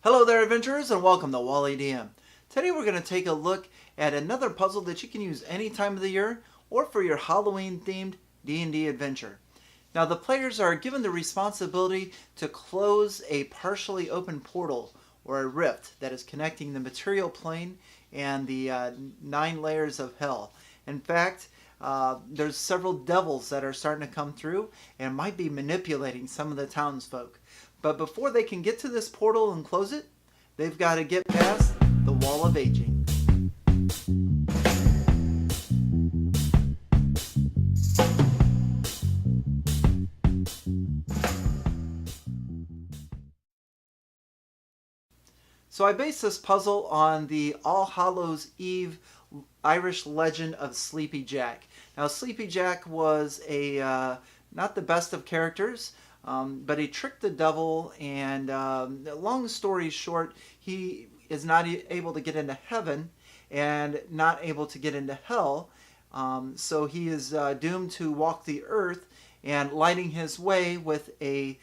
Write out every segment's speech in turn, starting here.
Hello there, adventurers, and welcome to Wally DM. Today we're going to take a look at another puzzle that you can use any time of the year or for your Halloween-themed D&D adventure. Now, the players are given the responsibility to close a partially open portal or a rift that is connecting the material plane and the 9 layers of hell. In fact, there's several devils that are starting to come through and might be manipulating some of the townsfolk. But before they can get to this portal and close it, they've got to get past the wall of aging. So I based this puzzle on the All Hallows Eve Irish legend of Sleepy Jack. Now, Sleepy Jack was not the best of characters. But he tricked the devil, and long story short, he is not able to get into heaven and not able to get into hell. So he is doomed to walk the earth, and lighting his way with a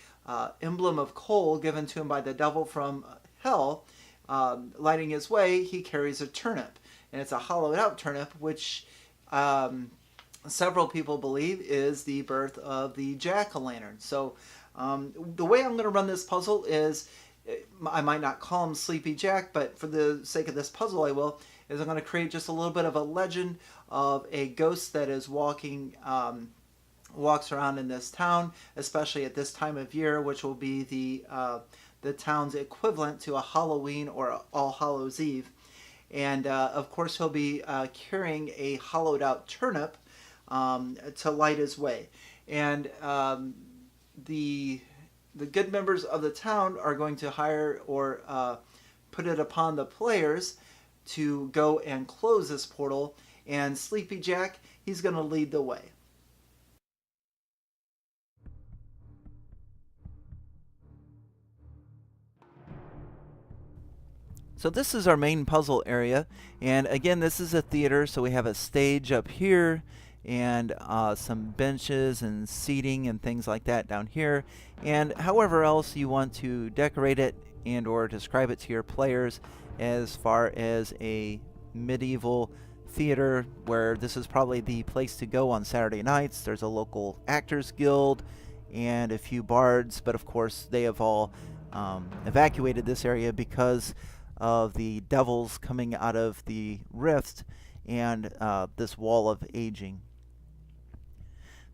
emblem of coal given to him by the devil from hell. Lighting his way, he carries a turnip, and it's a hollowed out turnip, which several people believe is the birth of the jack-o'-lantern. So the way I'm going to run this puzzle is, I might not call him Sleepy Jack, but for the sake of this puzzle I will, is I'm going to create just a little bit of a legend of a ghost that is walks around in this town, especially at this time of year, which will be the town's equivalent to a Halloween or All Hallows Eve. And of course he'll be carrying a hollowed out turnip to light his way. And the good members of the town are going to hire or put it upon the players to go and close this portal. And Sleepy Jack, he's going to lead the way. So this is our main puzzle area, and again, this is a theater, so we have a stage up here and some benches and seating and things like that down here, and however else you want to decorate it and or describe it to your players as far as a medieval theater, where this is probably the place to go on Saturday nights. There's a local actors guild and a few bards, but of course they have all evacuated this area because of the devils coming out of the rift and this wall of aging.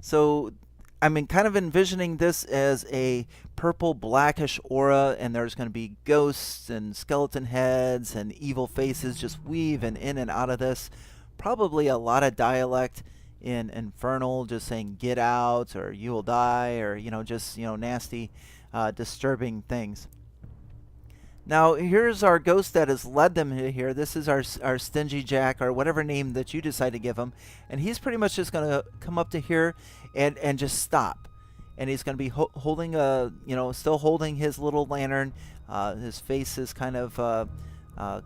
So I'm kind of envisioning this as a purple blackish aura, and there's going to be ghosts and skeleton heads and evil faces just weaving in and out of this. Probably a lot of dialect in Infernal, just saying get out or you will die, or just nasty disturbing things. Now, here's our ghost that has led them here. This is our Stingy Jack, or whatever name that you decide to give him. And he's pretty much just going to come up to here and just stop. And he's going to be holding still holding his little lantern. His face is kind of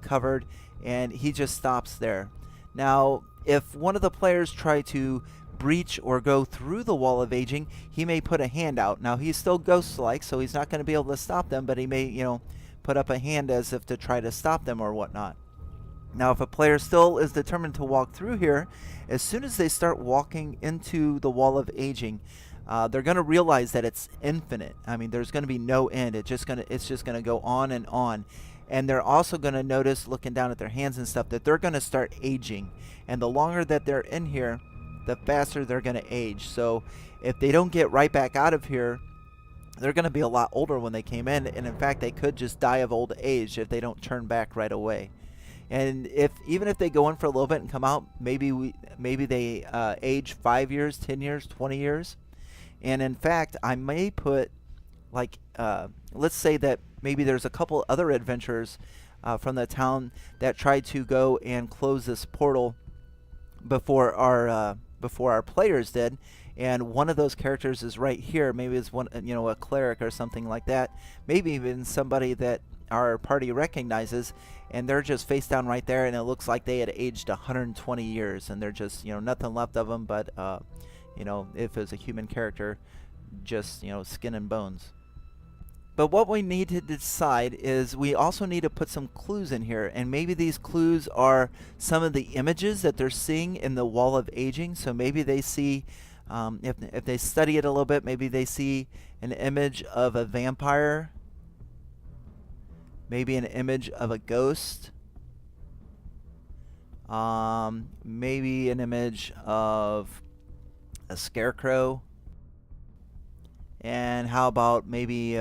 covered, and he just stops there. Now, if one of the players try to breach or go through the wall of aging, he may put a hand out. Now, he's still ghost-like, so he's not going to be able to stop them, but he may, put up a hand as if to try to stop them or whatnot. Now, if a player still is determined to walk through here, as soon as they start walking into the wall of aging, they're going to realize that it's infinite. I mean, there's going to be no end. It's just going to go on and on. And they're also going to notice, looking down at their hands and stuff, that they're going to start aging. And the longer that they're in here, the faster they're going to age. So if they don't get right back out of here, they're going to be a lot older when they came in, and in fact they could just die of old age if they don't turn back right away. And even if they go in for a little bit and come out, maybe they age 5 years, 10 years, 20 years. And in fact, I may put, like, let's say that maybe there's a couple other adventurers from the town that tried to go and close this portal before our players did. And one of those characters is right here. Maybe it's one, a cleric or something like that. Maybe even somebody that our party recognizes, and they're just face down right there, and it looks like they had aged 120 years, and they're just, nothing left of them but, if it's a human character, just, skin and bones. But what we need to decide is we also need to put some clues in here, and maybe these clues are some of the images that they're seeing in the Wall of Aging. So maybe they see, if they study it a little bit, maybe they see an image of a vampire, maybe an image of a ghost, maybe an image of a scarecrow. And how about maybe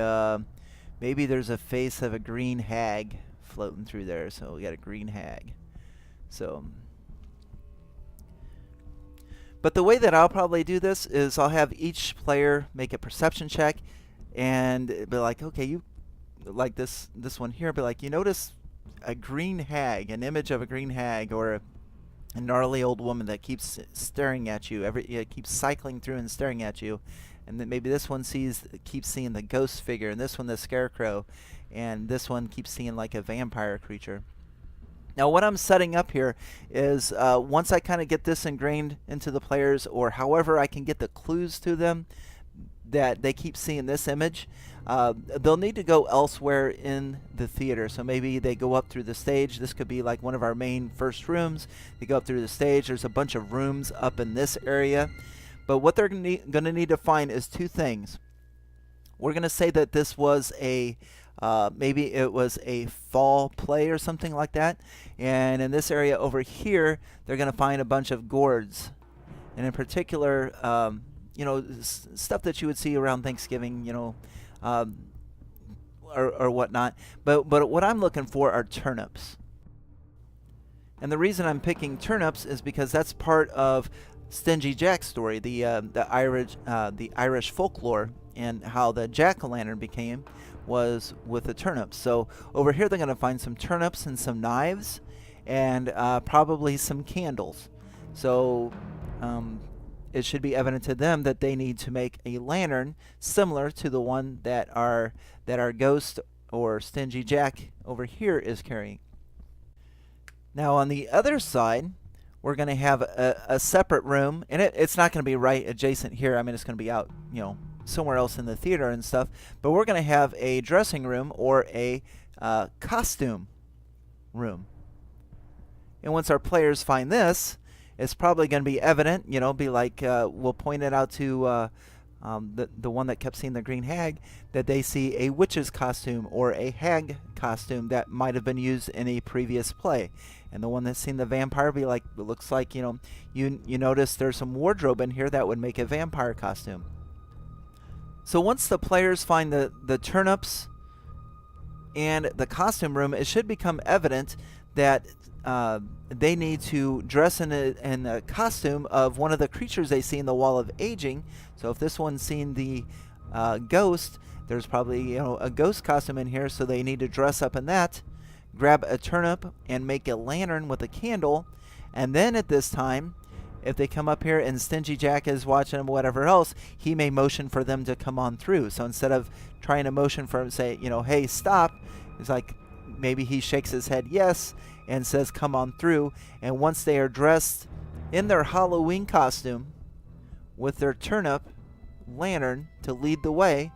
maybe there's a face of a green hag floating through there. So we got a green hag. So, but the way that I'll probably do this is I'll have each player make a perception check, and be like, okay, you like this one here. Be like, you notice a green hag, an image of a green hag, or a gnarly old woman that keeps staring at you. Keeps cycling through and staring at you. And then maybe this one keeps seeing the ghost figure, and this one the scarecrow, and this one keeps seeing like a vampire creature. Now what I'm setting up here is once I kind of get this ingrained into the players, or however I can get the clues to them that they keep seeing this image, they'll need to go elsewhere in the theater. So maybe they go up through the stage. This could be like one of our main first rooms. They go up through the stage. There's a bunch of rooms up in this area. But what they're going to need to find is two things. We're going to say that this was maybe it was a fall play or something like that. And in this area over here, they're going to find a bunch of gourds. And in particular, stuff that you would see around Thanksgiving, or whatnot. But what I'm looking for are turnips. And the reason I'm picking turnips is because that's part of Stingy Jack's story, the Irish folklore, and how the jack-o'-lantern became was with the turnips. So over here they're going to find some turnips and some knives, and probably some candles. So it should be evident to them that they need to make a lantern similar to the one that our ghost or Stingy Jack over here is carrying. Now on the other side, we're going to have a separate room, and it's not going to be right adjacent here. I mean, it's going to be out, somewhere else in the theater and stuff. But we're going to have a dressing room or a costume room. And once our players find this, it's probably going to be evident, be like, we'll point it out to the one that kept seeing the green hag, that they see a witch's costume or a hag costume that might have been used in a previous play. And the one that's seen the vampire be like, it looks like, you notice there's some wardrobe in here that would make a vampire costume. So once the players find the turnips and the costume room, it should become evident that they need to dress in a costume of one of the creatures they see in the Wall of Aging. So if this one's seen the ghost, there's probably a ghost costume in here, so they need to dress up in that, grab a turnip and make a lantern with a candle. And then at this time, if they come up here and Stingy Jack is watching them, whatever else, he may motion for them to come on through. So instead of trying to motion for him, say, hey, stop, it's like maybe he shakes his head yes and says come on through. And once they are dressed in their Halloween costume with their turnip lantern to lead the way,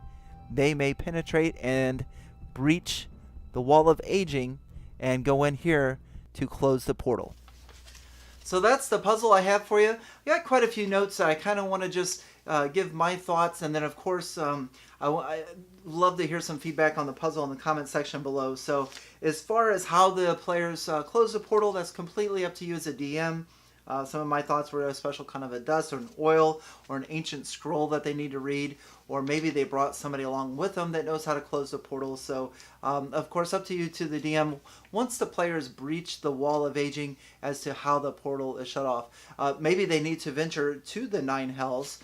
they may penetrate and breach the Wall of Aging and go in here to close the portal. So that's the puzzle I have for you. I got quite a few notes that I kind of want to just give my thoughts, and then of course I love to hear some feedback on the puzzle in the comment section below. So as far as how the players close the portal, that's completely up to you as a DM. Some of my thoughts were a special kind of a dust or an oil or an ancient scroll that they need to read, or maybe they brought somebody along with them that knows how to close the portal. So of course up to you, to the DM, once the players breach the Wall of Aging, as to how the portal is shut off. Maybe they need to venture to the Nine Hells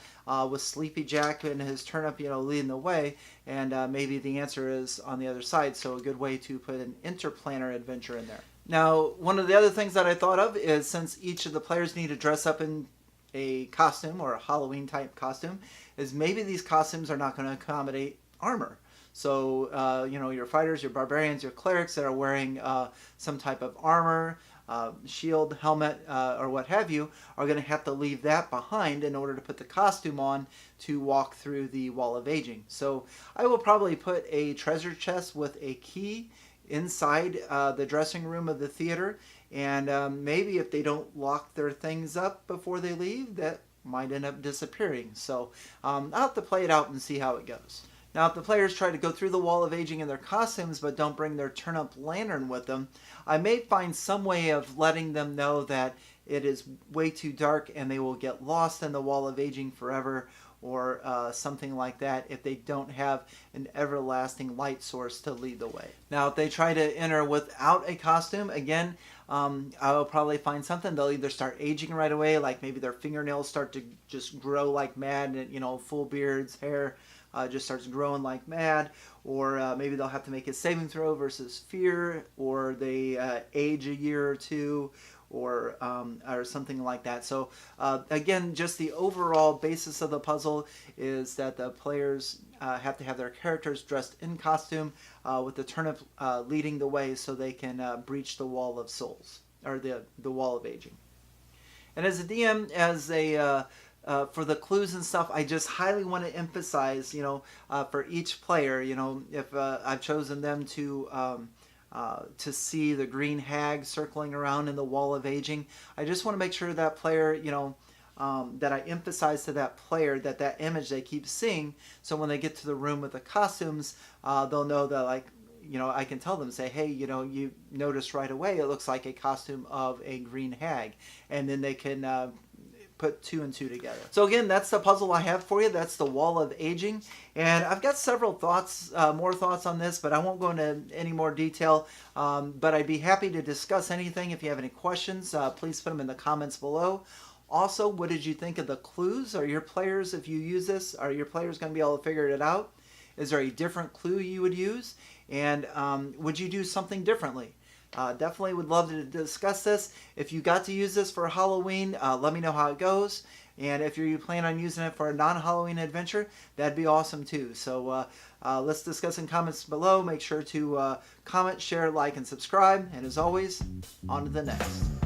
with Sleepy Jack and his turnip leading the way, and maybe the answer is on the other side. So a good way to put an interplanar adventure in there. Now, one of the other things that I thought of is, since each of the players need to dress up in a costume or a Halloween type costume, is maybe these costumes are not going to accommodate armor. So, your fighters, your barbarians, your clerics that are wearing some type of armor, shield, helmet, or what have you, are going to have to leave that behind in order to put the costume on to walk through the Wall of Aging. So I will probably put a treasure chest with a key inside the dressing room of the theater, and maybe if they don't lock their things up before they leave, that might end up disappearing. So I'll have to play it out and see how it goes. Now, if the players try to go through the Wall of Aging in their costumes but don't bring their turn-up lantern with them, I may find some way of letting them know that it is way too dark and they will get lost in the Wall of Aging forever, or something like that, if they don't have an everlasting light source to lead the way. Now, if they try to enter without a costume, again, I'll probably find something. They'll either start aging right away, like maybe their fingernails start to just grow like mad, and full beards, hair just starts growing like mad, or maybe they'll have to make a saving throw versus fear, or they age a year or two, or something like that. So again, just the overall basis of the puzzle is that the players have to have their characters dressed in costume, with the turnip leading the way so they can breach the Wall of Souls, or the Wall of Aging. And as a DM, for the clues and stuff, I just highly want to emphasize, for each player, if I've chosen them to see the green hag circling around in the Wall of Aging, I just want to make sure that player, that I emphasize to that player that image they keep seeing, so when they get to the room with the costumes, they'll know that, I can tell them, say, hey, you notice right away it looks like a costume of a green hag, and then they can put two and two together. So again, that's the puzzle I have for you. That's the Wall of Aging, and I've got several thoughts, more thoughts on this, but I won't go into any more detail. But I'd be happy to discuss anything. If you have any questions, please put them in the comments below. Also, what did you think of the clues? Are your players, if you use this, are your players going to be able to figure it out? Is there a different clue you would use? And would you do something differently? Definitely would love to discuss this. If you got to use this for Halloween, let me know how it goes. And if you plan on using it for a non-Halloween adventure, that'd be awesome too. So let's discuss in comments below. Make sure to comment, share, like, and subscribe. And as always, on to the next.